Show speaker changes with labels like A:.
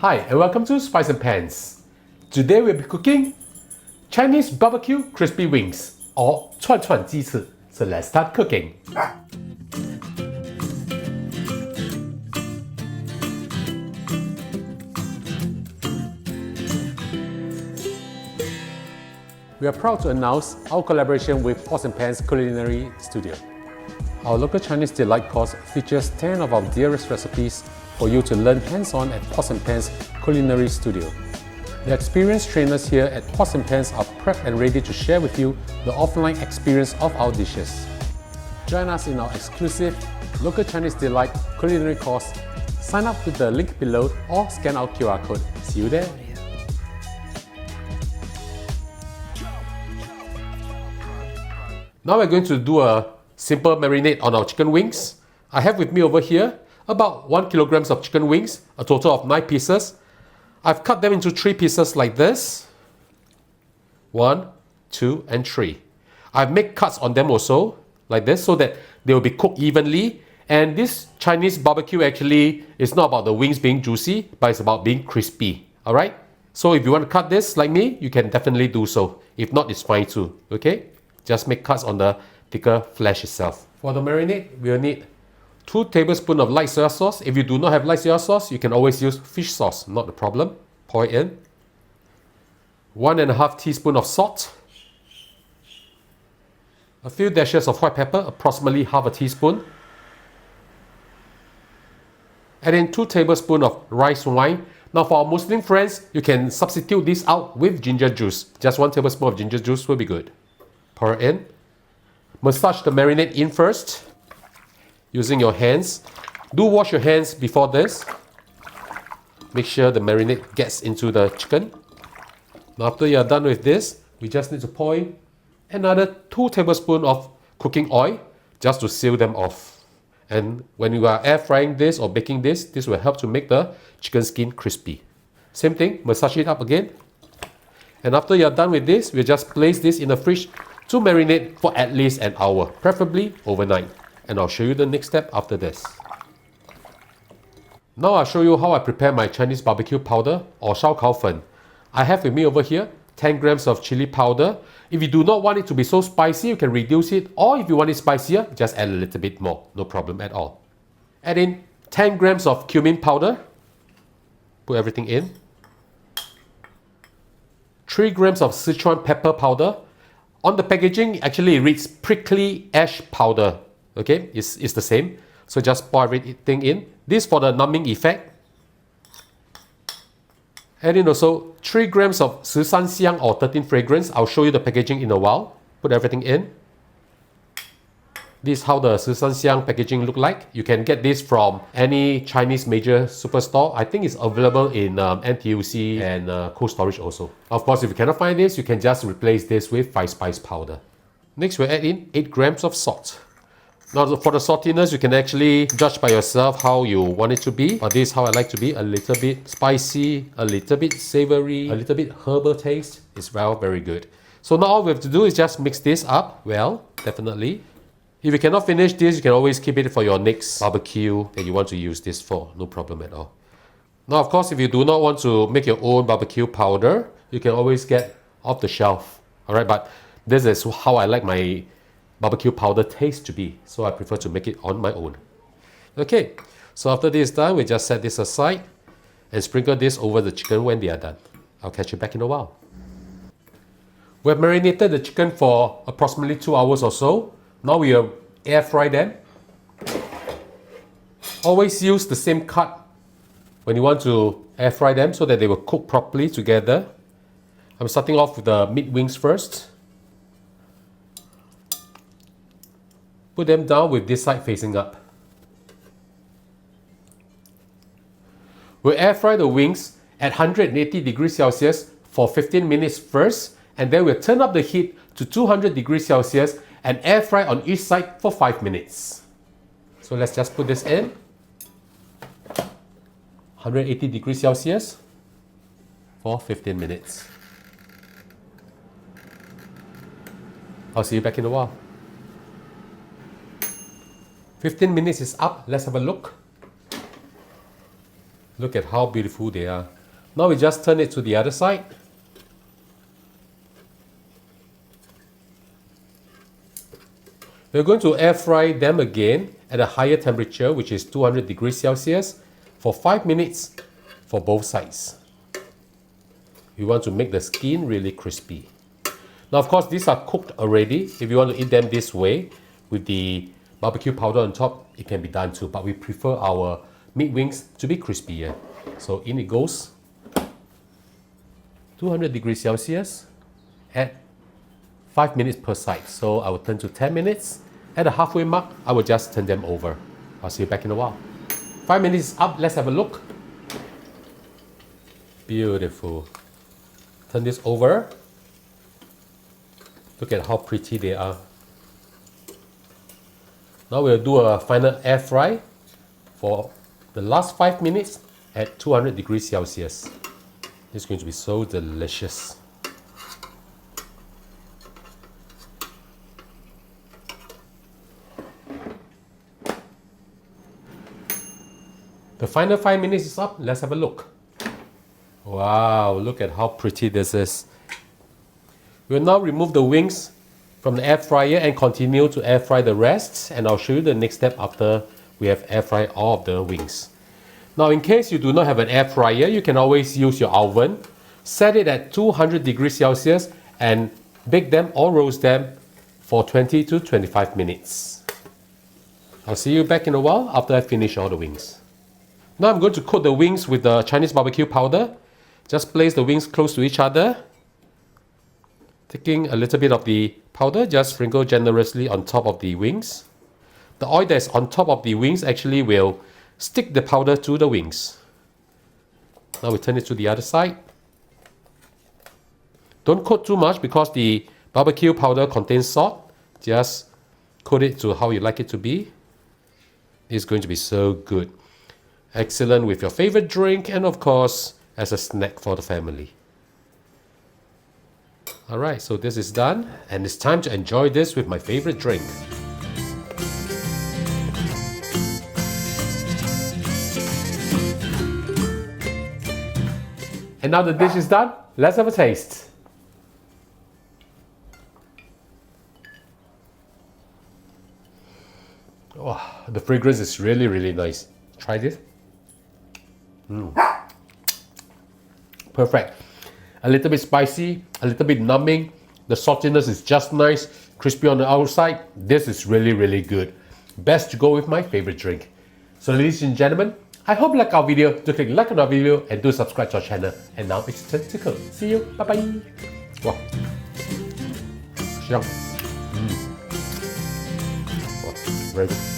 A: Hi and welcome to Spice and Pans. Today we'll be cooking Chinese barbecue crispy wings or 串串鸡翅. So let's start cooking. We are proud to announce our collaboration with Pots and Pans Culinary Studio. Our local Chinese delight course features 10 of our dearest recipes for you to learn hands-on at Pots and Pans Culinary Studio. The experienced trainers here at Pots and Pans are prepped and ready to share with you the offline experience of our dishes. Join us in our exclusive local Chinese delight culinary course. Sign up with the link below or scan our QR code. See you there. Now we're going to do a simple marinade on our chicken wings. I have with me over here about 1 kilogram of chicken wings, a total of 9 pieces. I've cut them into 3 pieces like this. 1, 2, and 3. I've made cuts on them also, like this, so that they will be cooked evenly. And this Chinese barbecue actually is not about the wings being juicy, but it's about being crispy. Alright? So if you want to cut this like me, you can definitely do so. If not, it's fine too. Okay? Just make cuts on the thicker flesh itself. For the marinade, we'll need 2 tablespoons of light soy sauce. If you do not have light soy sauce, you can always use fish sauce, not a problem. Pour it in. 1.5 teaspoons of salt. A few dashes of white pepper, approximately half a teaspoon. Add in 2 tablespoons of rice wine. Now for our Muslim friends, you can substitute this out with ginger juice. Just 1 tablespoon of ginger juice will be good. Pour it in. Massage the marinade in first using your hands. Do wash your hands before this. Make sure the marinade gets into the chicken. Now after you are done with this, we just need to pour in another 2 tablespoons of cooking oil just to seal them off. And when you are air frying this or baking this, this will help to make the chicken skin crispy. Same thing, massage it up again. And after you are done with this, we'll just place this in the fridge to marinate for at least an hour, preferably overnight. And I'll show you the next step after this. Now I'll show you how I prepare my Chinese barbecue powder or 烧烤粉. I have with me over here 10 grams of chili powder. If you do not want it to be so spicy, you can reduce it, or if you want it spicier, just add a little bit more, no problem at all. Add in 10 grams of cumin powder. Put everything in. 3 grams of Szechuan pepper powder. On the packaging, actually it reads prickly ash powder. Okay, it's the same. So just pour everything in. This for the numbing effect. Add in also 3 grams of 13香 or 13 fragrance. I'll show you the packaging in a while. Put everything in. This is how the 13香 packaging look like. You can get this from any Chinese major superstore. I think it's available in NTUC and Cold Storage also. Of course, if you cannot find this, you can just replace this with 5 spice powder. Next, we'll add in 8 grams of salt. Now for the saltiness, you can actually judge by yourself how you want it to be. But this is how I like to be, a little bit spicy, a little bit savory, a little bit herbal taste. It's very good. So now all we have to do is just mix this up well, definitely. If you cannot finish this, you can always keep it for your next barbecue that you want to use this for. No problem at all. Now of course, if you do not want to make your own barbecue powder, you can always get off the shelf. Alright, but this is how I like my barbecue powder taste to be. So I prefer to make it on my own. Okay, so after this is done, we just set this aside and sprinkle this over the chicken when they are done. I'll catch you back in a while. We have marinated the chicken for approximately 2 hours or so. Now we will air fry them. Always use the same cut when you want to air fry them so that they will cook properly together. I'm starting off with the meat wings first. Put them down with this side facing up. We'll air fry the wings at 180 degrees Celsius for 15 minutes first, and then we'll turn up the heat to 200 degrees Celsius and air fry on each side for 5 minutes. So let's just put this in. 180 degrees Celsius for 15 minutes. I'll see you back in a while. 15 minutes is up. Let's have a look. Look at how beautiful they are. Now we just turn it to the other side. We're going to air fry them again at a higher temperature, which is 200 degrees Celsius, for 5 minutes for both sides. We want to make the skin really crispy. Now, of course, these are cooked already. If you want to eat them this way, with the barbecue powder on top, it can be done too, but we prefer our meat wings to be crispier. So in it goes. 200 degrees Celsius at 5 minutes per side. So I will turn to 10 minutes. At the halfway mark, I will just turn them over. I'll see you back in a while. 5 minutes is up. Let's have a look. Beautiful. Turn this over. Look at how pretty they are. Now we'll do a final air fry for the last 5 minutes at 200 degrees Celsius. It's going to be so delicious. The final 5 minutes is up. Let's have a look. Wow, look at how pretty this is. We'll now remove the wings from the air fryer and continue to air fry the rest, and I'll show you the next step after we have air fried all of the wings. Now, in case you do not have an air fryer, you can always use your oven. Set it at 200 degrees Celsius and bake them or roast them for 20 to 25 minutes. I'll see you back in a while after I finish all the wings. Now I'm going to coat the wings with the Chinese barbecue powder. Just place the wings close to each other. Taking a little bit of the powder, just sprinkle generously on top of the wings. The oil that's on top of the wings actually will stick the powder to the wings. Now we turn it to the other side. Don't coat too much because the barbecue powder contains salt. Just coat it to how you like it to be. It's going to be so good. Excellent with your favorite drink and of course as a snack for the family. Alright, so this is done and it's time to enjoy this with my favorite drink. And now the dish is done, let's have a taste. Oh, the fragrance is really nice. Try this. Perfect. A little bit spicy, a little bit numbing. The saltiness is just nice, crispy on the outside. This is really good. Best to go with my favorite drink. So ladies and gentlemen, I hope you like our video. Do click like on our video and do subscribe to our channel. And now it's time to cook. See you. Bye bye. Wow. Yum. Wow. Very good.